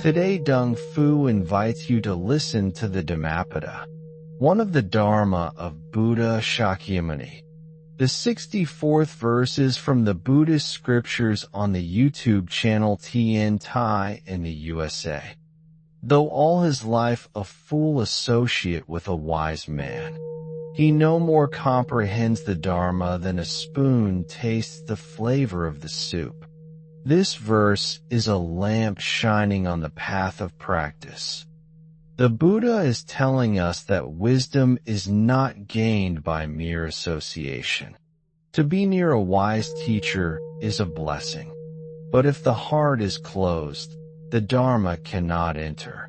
Today Dong Fu invites you to listen to the Dhammapada, one of the Dharma of Buddha Shakyamuni. The 64th verse is from the Buddhist scriptures on the YouTube channel TN Thai in the USA. Though all his life a fool associate with a wise man, he no more comprehends the Dharma than a spoon tastes the flavor of the soup. This verse is a lamp shining on the path of practice. The Buddha is telling us that wisdom is not gained by mere association. To be near a wise teacher is a blessing. But if the heart is closed, the Dharma cannot enter.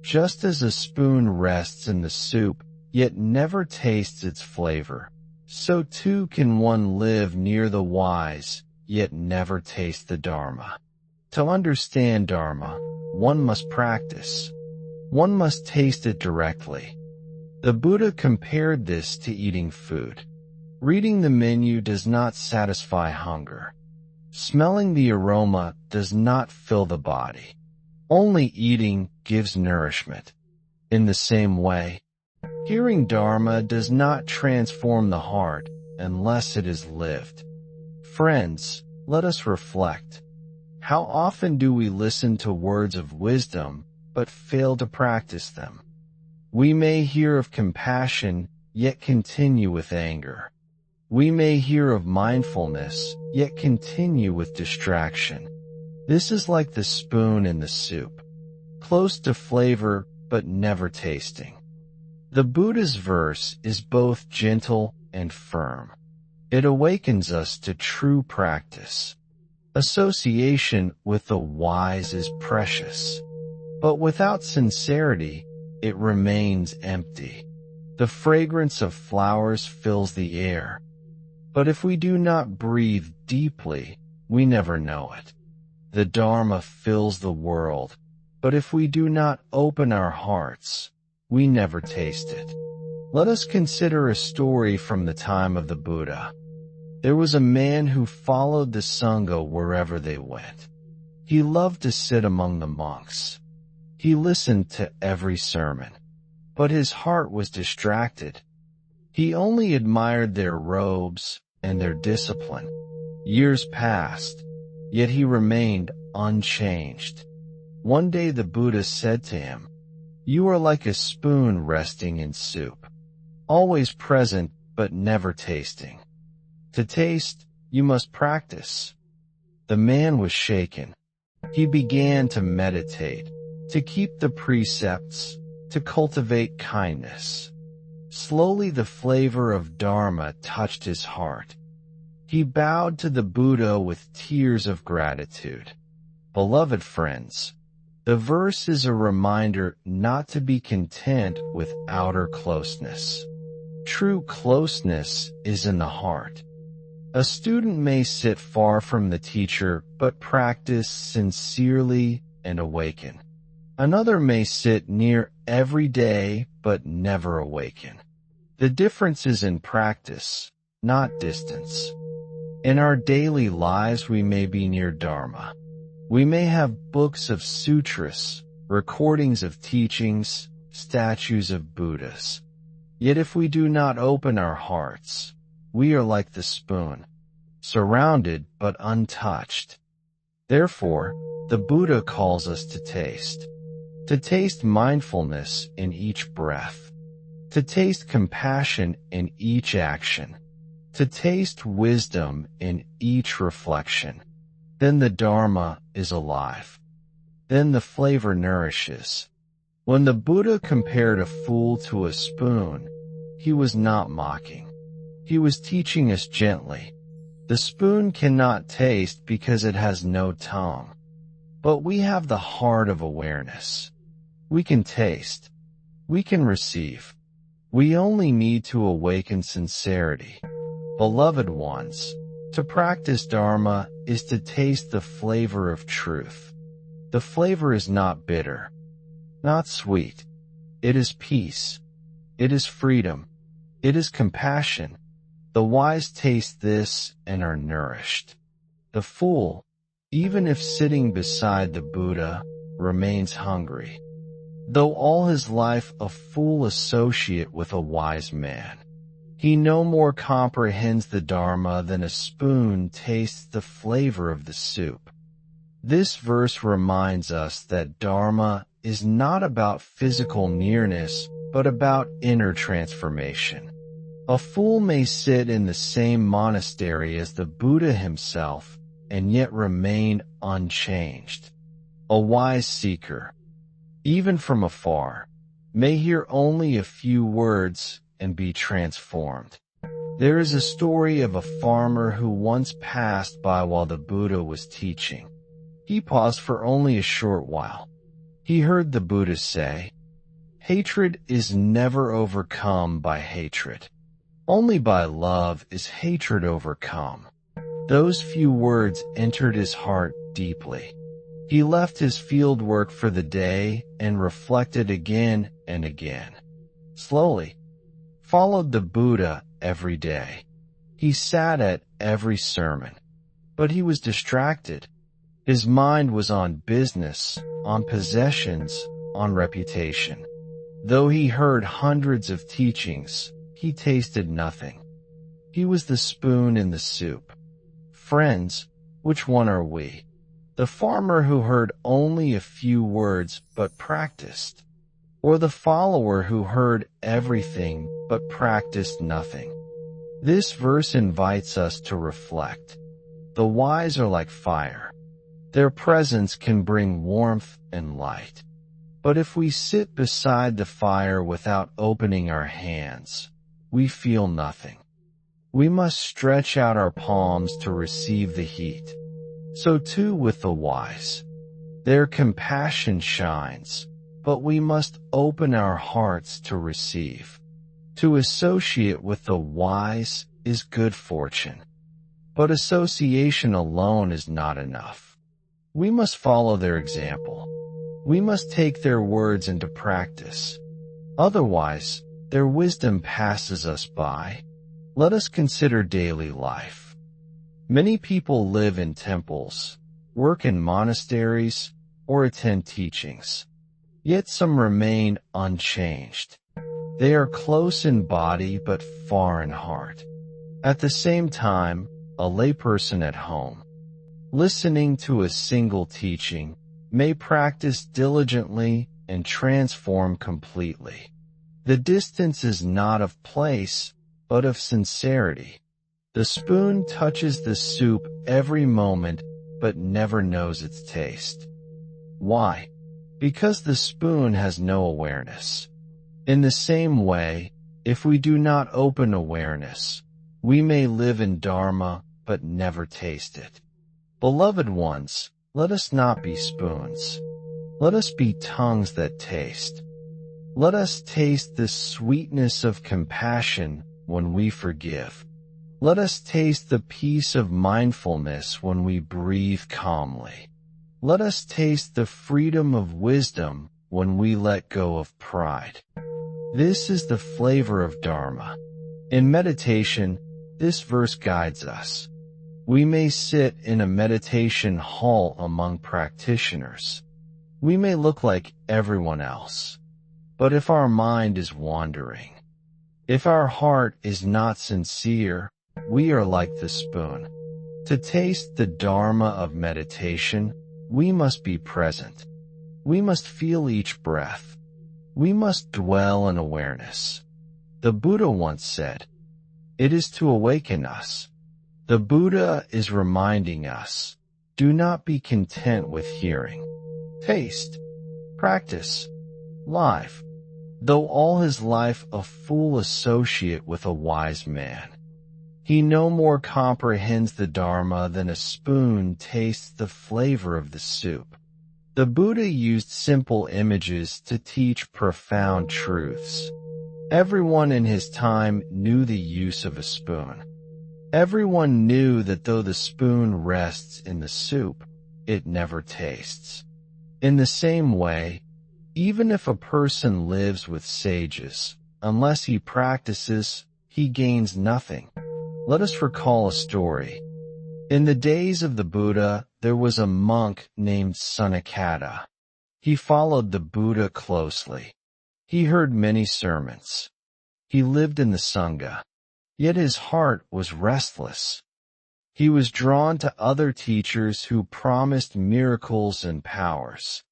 Just as a spoon rests in the soup, yet never tastes its flavor, so too can one live near the wise, yet never taste the Dharma. To understand Dharma, one must practice. One must taste it directly. The Buddha compared this to eating food. Reading the menu does not satisfy hunger. Smelling the aroma does not fill the body. Only eating gives nourishment. In the same way, hearing Dharma does not transform the heart unless it is lived. Friends, let us reflect. How often do we listen to words of wisdom but fail to practice them? We may hear of compassion, yet continue with anger. We may hear of mindfulness, yet continue with distraction. This is like the spoon in the soup, close to flavor but never tasting. The Buddha's verse is both gentle and firm. It awakens us to true practice. Association with the wise is precious, but without sincerity, it remains empty. The fragrance of flowers fills the air, but if we do not breathe deeply, we never know it. The Dharma fills the world, but if we do not open our hearts, we never taste it. Let us consider a story from the time of the Buddha. There was a man who followed the Sangha wherever they went. He loved to sit among the monks. He listened to every sermon, but his heart was distracted. He only admired their robes and their discipline. Years passed, yet he remained unchanged. One day the Buddha said to him, "You are like a spoon resting in soup, always present but never tasting. To taste, you must practice." The man was shaken. He began to meditate, to keep the precepts, to cultivate kindness. Slowly the flavor of Dharma touched his heart. He bowed to the Buddha with tears of gratitude. Beloved friends, the verse is a reminder not to be content with outer closeness. True closeness is in the heart. A student may sit far from the teacher but practice sincerely and awaken. Another may sit near every day but never awaken. The difference is in practice, not distance. In our daily lives we may be near Dharma. We may have books of sutras, recordings of teachings, statues of Buddhas. Yet if we do not open our hearts, we are like the spoon, surrounded but untouched. Therefore, the Buddha calls us to taste mindfulness in each breath, to taste compassion in each action, to taste wisdom in each reflection. Then the Dharma is alive. Then the flavor nourishes. When the Buddha compared a fool to a spoon, he was not mocking. He was teaching us gently. The spoon cannot taste because it has no tongue. But we have the heart of awareness. We can taste. We can receive. We only need to awaken sincerity. Beloved ones, to practice Dharma is to taste the flavor of truth. The flavor is not bitter, not sweet. It is peace. It is freedom. It is compassion. The wise taste this and are nourished. The fool, even if sitting beside the Buddha, remains hungry. Though all his life a fool associate with a wise man, he no more comprehends the Dharma than a spoon tastes the flavor of the soup. This verse reminds us that Dharma is not about physical nearness, but about inner transformation. A fool may sit in the same monastery as the Buddha himself and yet remain unchanged. A wise seeker, even from afar, may hear only a few words and be transformed. There is a story of a farmer who once passed by while the Buddha was teaching. He paused for only a short while. He heard the Buddha say, "Hatred is never overcome by hatred. Only by love is hatred overcome." Those few words entered his heart deeply. He left his field work for the day and reflected again and again. Slowly, followed the Buddha every day. He sat at every sermon, but he was distracted. His mind was on business, on possessions, on reputation. Though he heard hundreds of teachings, he tasted nothing. He was the spoon in the soup. Friends, which one are we? The farmer who heard only a few words but practiced, or the follower who heard everything but practiced nothing? This verse invites us to reflect. The wise are like fire. Their presence can bring warmth and light. But if we sit beside the fire without opening our hands, we feel nothing. We must stretch out our palms to receive the heat. So too with the wise. Their compassion shines, but we must open our hearts to receive. To associate with the wise is good fortune. But association alone is not enough. We must follow their example. We must take their words into practice. Otherwise, their wisdom passes us by. Let us consider daily life. Many people live in temples, work in monasteries, or attend teachings. Yet some remain unchanged. They are close in body but far in heart. At the same time, a layperson at home, listening to a single teaching, may practice diligently and transform completely. The distance is not of place, but of sincerity. The spoon touches the soup every moment, but never knows its taste. Why? Because the spoon has no awareness. In the same way, if we do not open awareness, we may live in Dharma, but never taste it. Beloved ones, let us not be spoons. Let us be tongues that taste. Let us taste the sweetness of compassion when we forgive. Let us taste the peace of mindfulness when we breathe calmly. Let us taste the freedom of wisdom when we let go of pride. This is the flavor of Dharma. In meditation, this verse guides us. We may sit in a meditation hall among practitioners. We may look like everyone else. But if our mind is wandering, if our heart is not sincere, we are like the spoon. To taste the Dharma of meditation, we must be present. We must feel each breath. We must dwell in awareness. The Buddha once said, "It is to awaken us." The Buddha is reminding us, do not be content with hearing. Taste, practice, live. Though all his life a fool associate with a wise man, he no more comprehends the Dharma than a spoon tastes the flavor of the soup. The Buddha used simple images to teach profound truths. Everyone in his time knew the use of a spoon. Everyone knew that though the spoon rests in the soup, it never tastes. In the same way, even if a person lives with sages, unless he practices, he gains nothing. Let us recall a story. In the days of the Buddha, there was a monk named Sanghha. He followed the Buddha closely. He heard many sermons. He lived in the Sangha. Yet his heart was restless. He was drawn to other teachers who promised miracles and powers.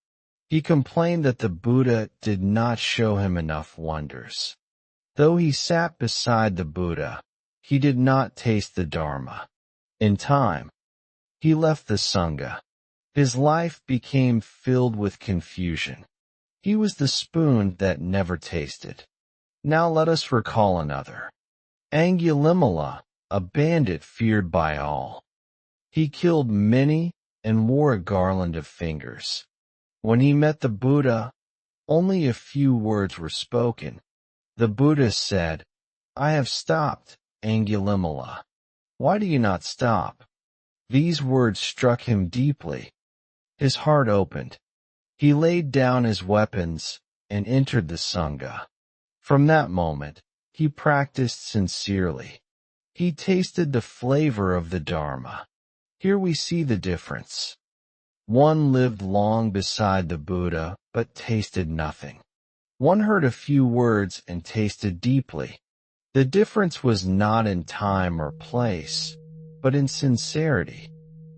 He complained that the Buddha did not show him enough wonders. Though he sat beside the Buddha, he did not taste the Dharma. In time, he left the Sangha. His life became filled with confusion. He was the spoon that never tasted. Now let us recall another. Angulimala, a bandit feared by all. He killed many and wore a garland of fingers. When he met the Buddha, only a few words were spoken. The Buddha said, "I have stopped, Angulimala. Why do you not stop?" These words struck him deeply. His heart opened. He laid down his weapons and entered the Sangha. From that moment, he practiced sincerely. He tasted the flavor of the Dharma. Here we see the difference. One lived long beside the Buddha, but tasted nothing. One heard a few words and tasted deeply. The difference was not in time or place, but in sincerity.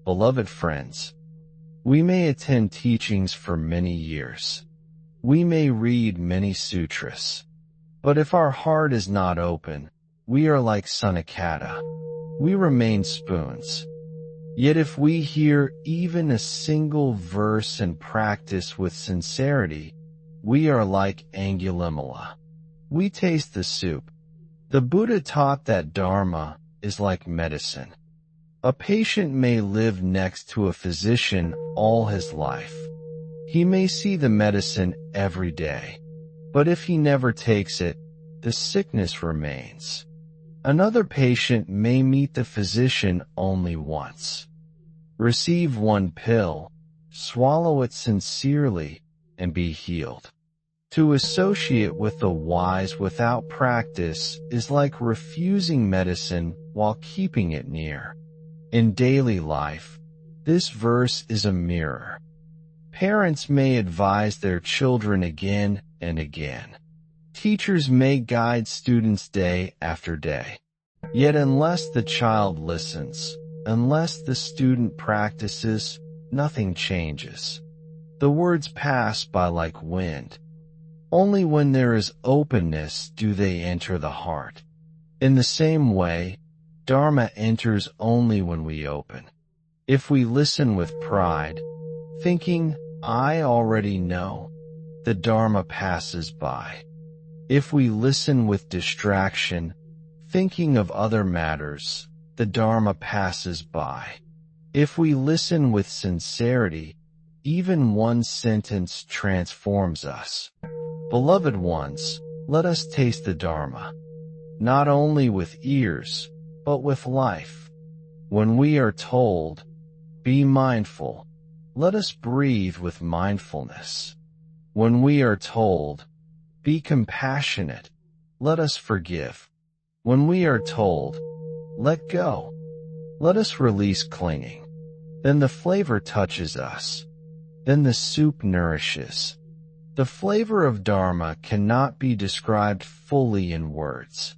Beloved friends, we may attend teachings for many years. We may read many sutras. But if our heart is not open, we are like Sanghata. We remain spoons. Yet if we hear even a single verse and practice with sincerity, we are like Angulimala. We taste the soup. The Buddha taught that Dharma is like medicine. A patient may live next to a physician all his life. He may see the medicine every day. But if he never takes it, the sickness remains. Another patient may meet the physician only once. Receive one pill, swallow it sincerely, and be healed. To associate with the wise without practice is like refusing medicine while keeping it near. In daily life, this verse is a mirror. Parents may advise their children again and again. Teachers may guide students day after day. Yet unless the child listens, unless the student practices, nothing changes. The words pass by like wind. Only when there is openness do they enter the heart. In the same way, Dharma enters only when we open. If we listen with pride, thinking, "I already know," the Dharma passes by. If we listen with distraction, thinking of other matters, the Dharma passes by. If we listen with sincerity, even one sentence transforms us. Beloved ones, let us taste the Dharma, not only with ears, but with life. When we are told, "Be mindful," let us breathe with mindfulness. When we are told, "Be compassionate," let us forgive. When we are told, "Let go," let us release clinging. Then the flavor touches us. Then the soup nourishes. The flavor of Dharma cannot be described fully in words.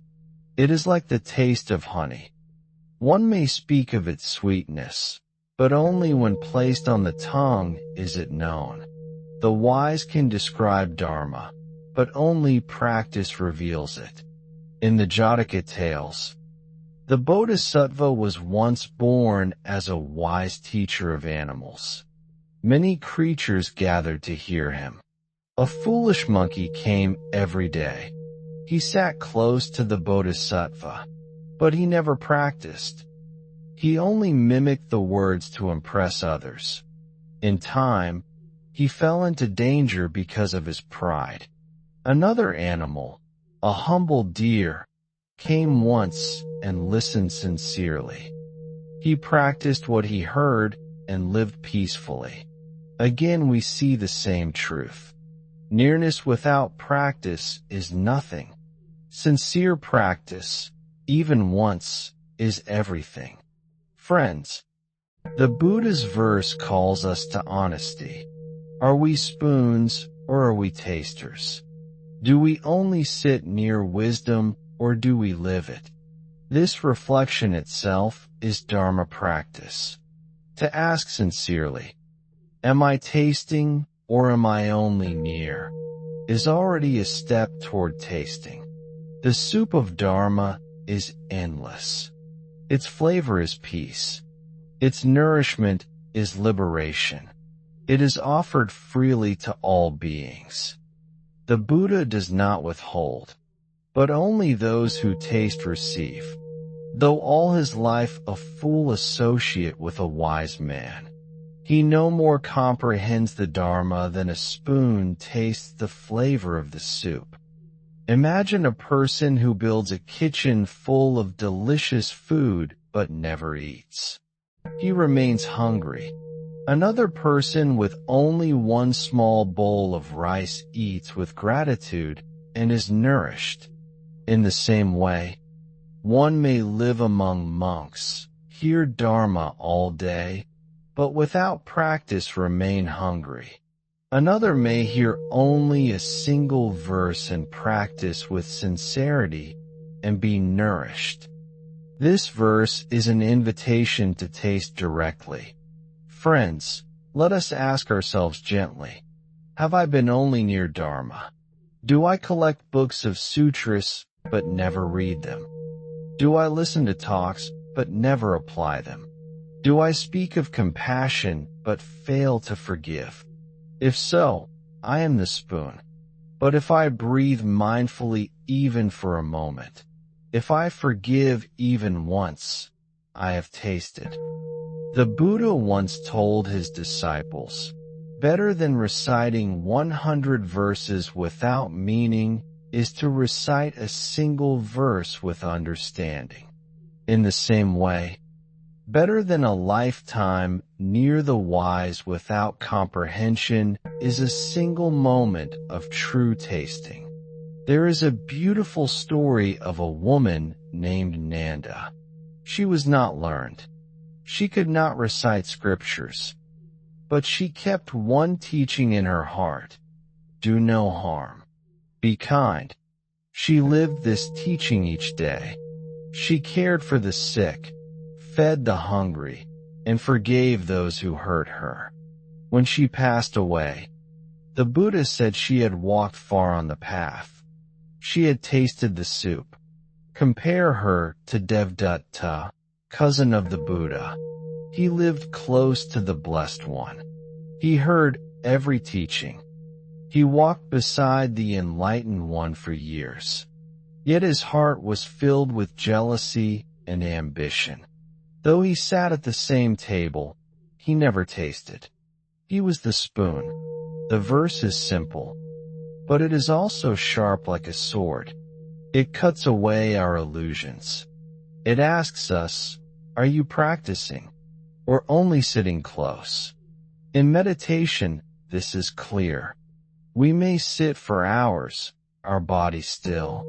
It is like the taste of honey. One may speak of its sweetness, but only when placed on the tongue is it known. The wise can describe Dharma, but only practice reveals it. In the Jataka tales, the Bodhisattva was once born as a wise teacher of animals. Many creatures gathered to hear him. A foolish monkey came every day. He sat close to the Bodhisattva, but he never practiced. He only mimicked the words to impress others. In time, he fell into danger because of his pride. Another animal, a humble deer, came once and listened sincerely. He practiced what he heard and lived peacefully. Again we see the same truth. Nearness without practice is nothing. Sincere practice, even once, is everything. Friends, the Buddha's verse calls us to honesty. Are we spoons or are we tasters? Do we only sit near wisdom or do we live it? This reflection itself is Dharma practice. To ask sincerely, am I tasting or am I only near, is already a step toward tasting. The soup of Dharma is endless. Its flavor is peace. Its nourishment is liberation. It is offered freely to all beings. The Buddha does not withhold, but only those who taste receive. Though all his life a fool associate with a wise man, he no more comprehends the Dharma than a spoon tastes the flavor of the soup. Imagine a person who builds a kitchen full of delicious food but never eats. He remains hungry. Another person with only one small bowl of rice eats with gratitude and is nourished. In the same way, one may live among monks, hear Dharma all day, but without practice remain hungry. Another may hear only a single verse and practice with sincerity and be nourished. This verse is an invitation to taste directly. Friends, let us ask ourselves gently, have I been only near Dharma? Do I collect books of sutras but never read them? Do I listen to talks but never apply them? Do I speak of compassion but fail to forgive? If so, I am the spoon. But if I breathe mindfully even for a moment, if I forgive even once, I have tasted. The Buddha once told his disciples, better than reciting 100 verses without meaning is to recite a single verse with understanding. In the same way, better than a lifetime near the wise without comprehension is a single moment of true tasting. There is a beautiful story of a woman named Nanda. She was not learned. She could not recite scriptures, but she kept one teaching in her heart: do no harm. Be kind. She lived this teaching each day. She cared for the sick, fed the hungry, and forgave those who hurt her. When she passed away, the Buddha said she had walked far on the path. She had tasted the soup. Compare her to Devdatta, cousin of the Buddha. He lived close to the Blessed One. He heard every teaching. He walked beside the Enlightened One for years. Yet his heart was filled with jealousy and ambition. Though he sat at the same table, he never tasted. He was the spoon. The verse is simple, but it is also sharp like a sword. It cuts away our illusions. It asks us, are you practicing, or only sitting close? In meditation, this is clear. We may sit for hours, our body still,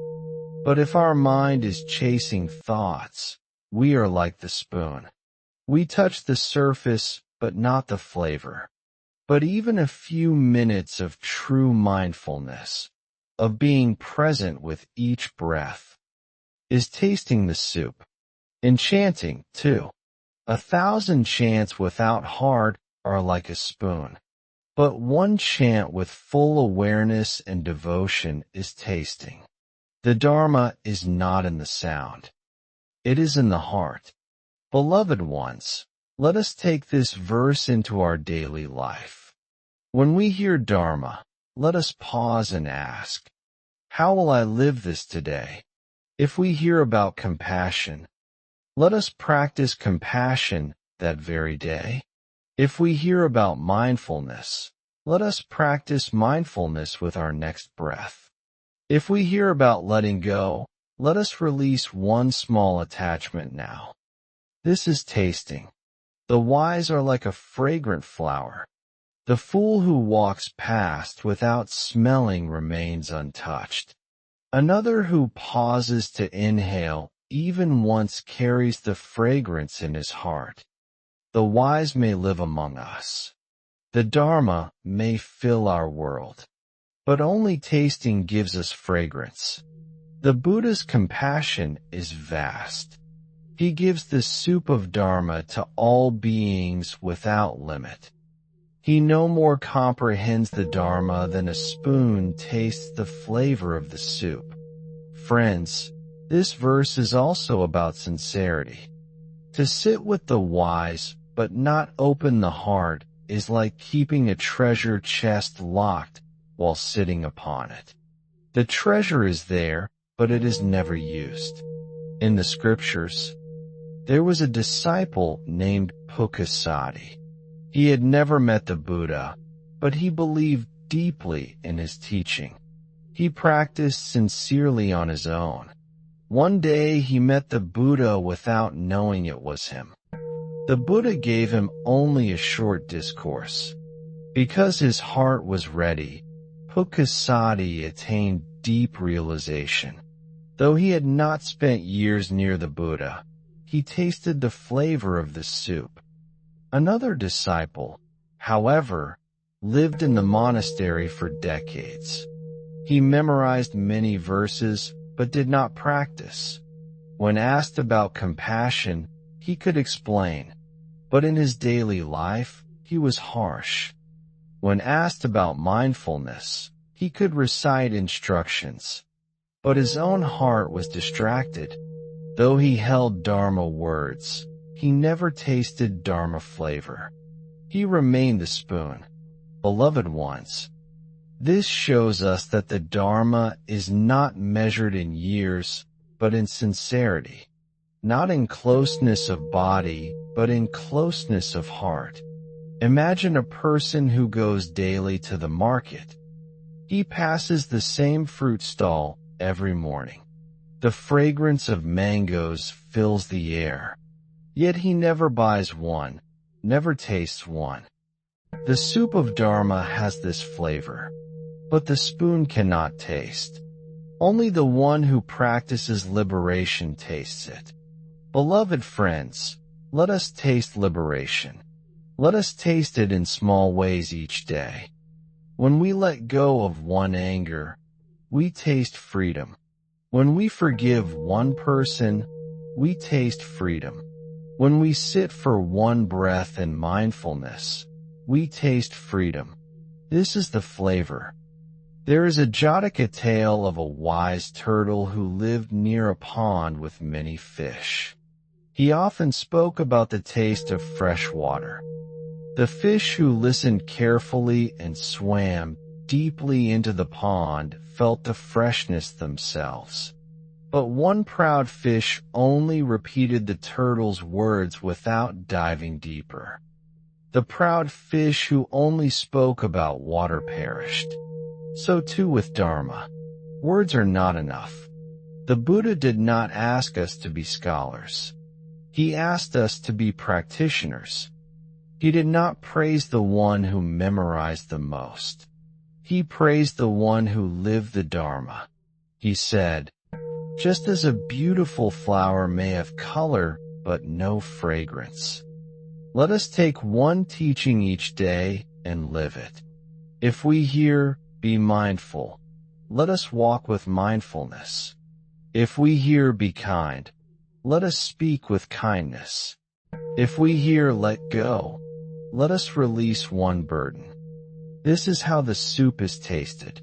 but if our mind is chasing thoughts, we are like the spoon. We touch the surface, but not the flavor. But even a few minutes of true mindfulness, of being present with each breath, is tasting the soup. In chanting, too, 1,000 chants without heart are like a spoon. But one chant with full awareness and devotion is tasting. The Dharma is not in the sound. It is in the heart. Beloved ones, let us take this verse into our daily life. When we hear Dharma, let us pause and ask, how will I live this today? If we hear about compassion, let us practice compassion that very day. If we hear about mindfulness, let us practice mindfulness with our next breath. If we hear about letting go, let us release one small attachment now. This is tasting. The wise are like a fragrant flower. The fool who walks past without smelling remains untouched. Another who pauses to inhale even once carries the fragrance in his heart. The wise may live among us. The Dharma may fill our world, but only tasting gives us fragrance. The Buddha's compassion is vast. He gives the soup of Dharma to all beings without limit. He no more comprehends the Dharma than a spoon tastes the flavor of the soup. Friends, this verse is also about sincerity. To sit with the wise but not open the heart is like keeping a treasure chest locked while sitting upon it. The treasure is there, but it is never used. In the scriptures, there was a disciple named Pukkasati. He had never met the Buddha, but he believed deeply in his teaching. He practiced sincerely on his own. One day he met the Buddha without knowing it was him. The Buddha gave him only a short discourse. Because his heart was ready, Pukkasati attained deep realization. Though he had not spent years near the Buddha, he tasted the flavor of the soup. Another disciple, however, lived in the monastery for decades. He memorized many verses but did not practice. When asked about compassion, he could explain, but in his daily life, he was harsh. When asked about mindfulness, he could recite instructions, but his own heart was distracted. Though he held Dharma words, he never tasted Dharma flavor. He remained the spoon. Beloved ones, this shows us that the Dharma is not measured in years, but in sincerity. Not in closeness of body, but in closeness of heart. Imagine a person who goes daily to the market. He passes the same fruit stall every morning. The fragrance of mangoes fills the air. Yet he never buys one, never tastes one. The soup of Dharma has this flavor, but the spoon cannot taste. Only the one who practices liberation tastes it. Beloved friends, let us taste liberation. Let us taste it in small ways each day. When we let go of one anger, we taste freedom. When we forgive one person, we taste freedom. When we sit for one breath in mindfulness, we taste freedom. This is the flavor. There is a Jataka tale of a wise turtle who lived near a pond with many fish. He often spoke about the taste of fresh water. The fish who listened carefully and swam deeply into the pond felt the freshness themselves. But one proud fish only repeated the turtle's words without diving deeper. The proud fish who only spoke about water perished. So too with Dharma. Words are not enough. The Buddha did not ask us to be scholars. He asked us to be practitioners. He did not praise the one who memorized the most. He praised the one who lived the Dharma. He said, just as a beautiful flower may have color but no fragrance, let us take one teaching each day and live it. If we hear, be mindful, let us walk with mindfulness. If we hear, be kind, let us speak with kindness. If we hear, let go, let us release one burden. This is how the soup is tasted.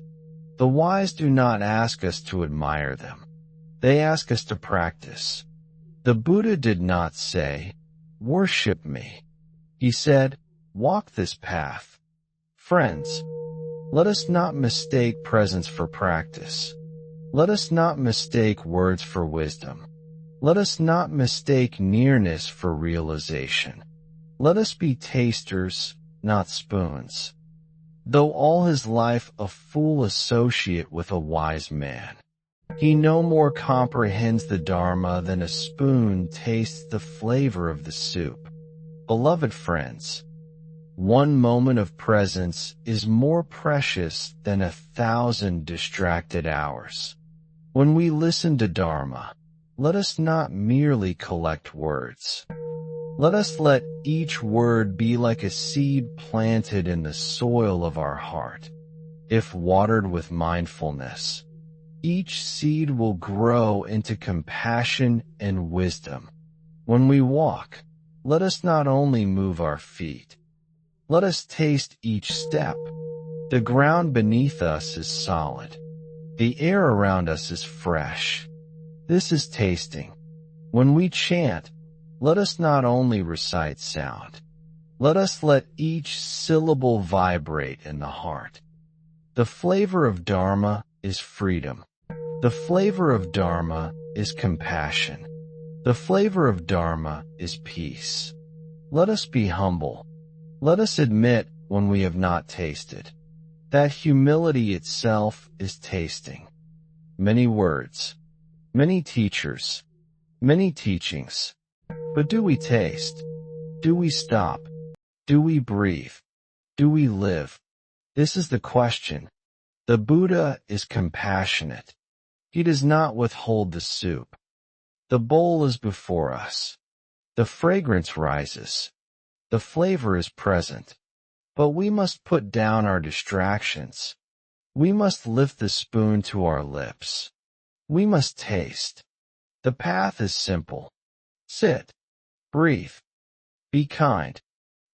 The wise do not ask us to admire them. They ask us to practice. The Buddha did not say, worship me. He said, walk this path. Friends, let us not mistake presence for practice. Let us not mistake words for wisdom. Let us not mistake nearness for realization. Let us be tasters, not spoons. Though all his life a fool associate with a wise man, he no more comprehends the Dharma than a spoon tastes the flavor of the soup. Beloved friends, one moment of presence is more precious than 1,000 distracted hours. When we listen to Dharma, let us not merely collect words. Let us let each word be like a seed planted in the soil of our heart. If watered with mindfulness, each seed will grow into compassion and wisdom. When we walk, let us not only move our feet, let us taste each step. The ground beneath us is solid. The air around us is fresh. This is tasting. When we chant, let us not only recite sound. Let us let each syllable vibrate in the heart. The flavor of Dharma is freedom. The flavor of Dharma is compassion. The flavor of Dharma is peace. Let us be humble. Let us admit when we have not tasted. That humility itself is tasting. Many words, many teachers, many teachings. But do we taste? Do we stop? Do we breathe? Do we live? This is the question. The Buddha is compassionate. He does not withhold the soup. The bowl is before us. The fragrance rises. The flavor is present. But we must put down our distractions. We must lift the spoon to our lips. We must taste. The path is simple. Sit. Breathe. Be kind.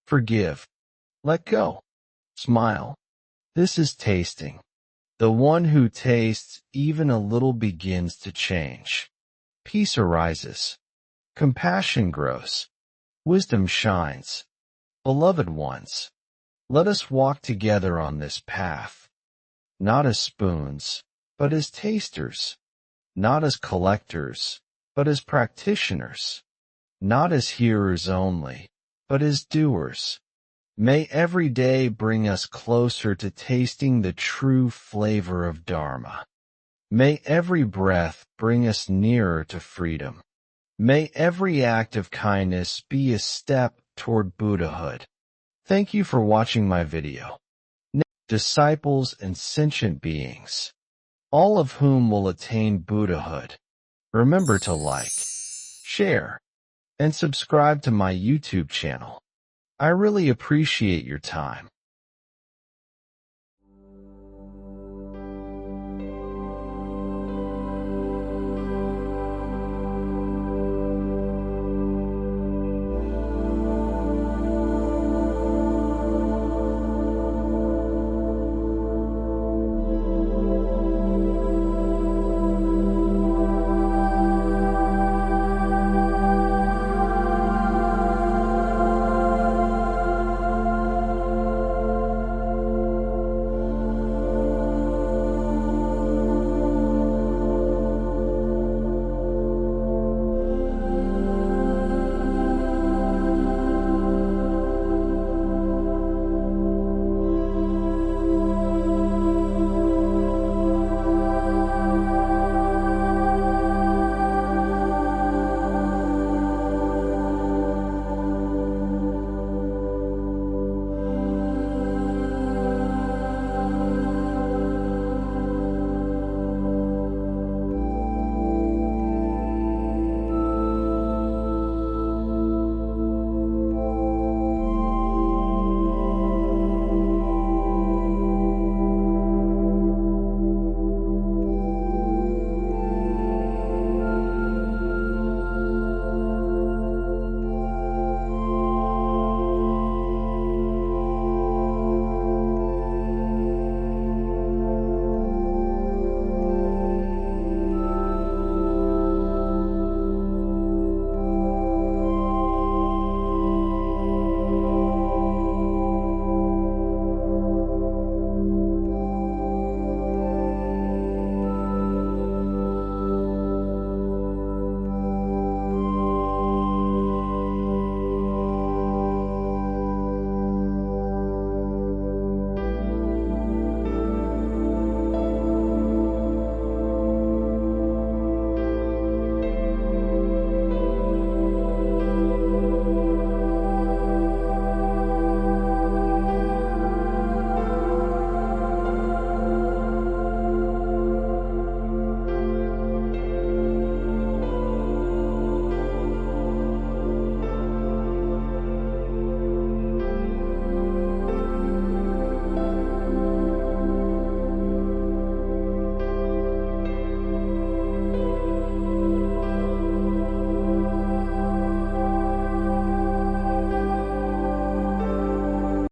Forgive. Let go. Smile. This is tasting. The one who tastes even a little begins to change. Peace arises. Compassion grows. Wisdom shines. Beloved ones, let us walk together on this path. Not as spoons, but as tasters. Not as collectors, but as practitioners. Not as hearers only, but as doers. May every day bring us closer to tasting the true flavor of Dharma. May every breath bring us nearer to freedom. May every act of kindness be a step toward Buddhahood. Thank you for watching my video. Disciples and sentient beings, all of whom will attain Buddhahood. Remember to like, share, and subscribe to my YouTube channel. I really appreciate your time.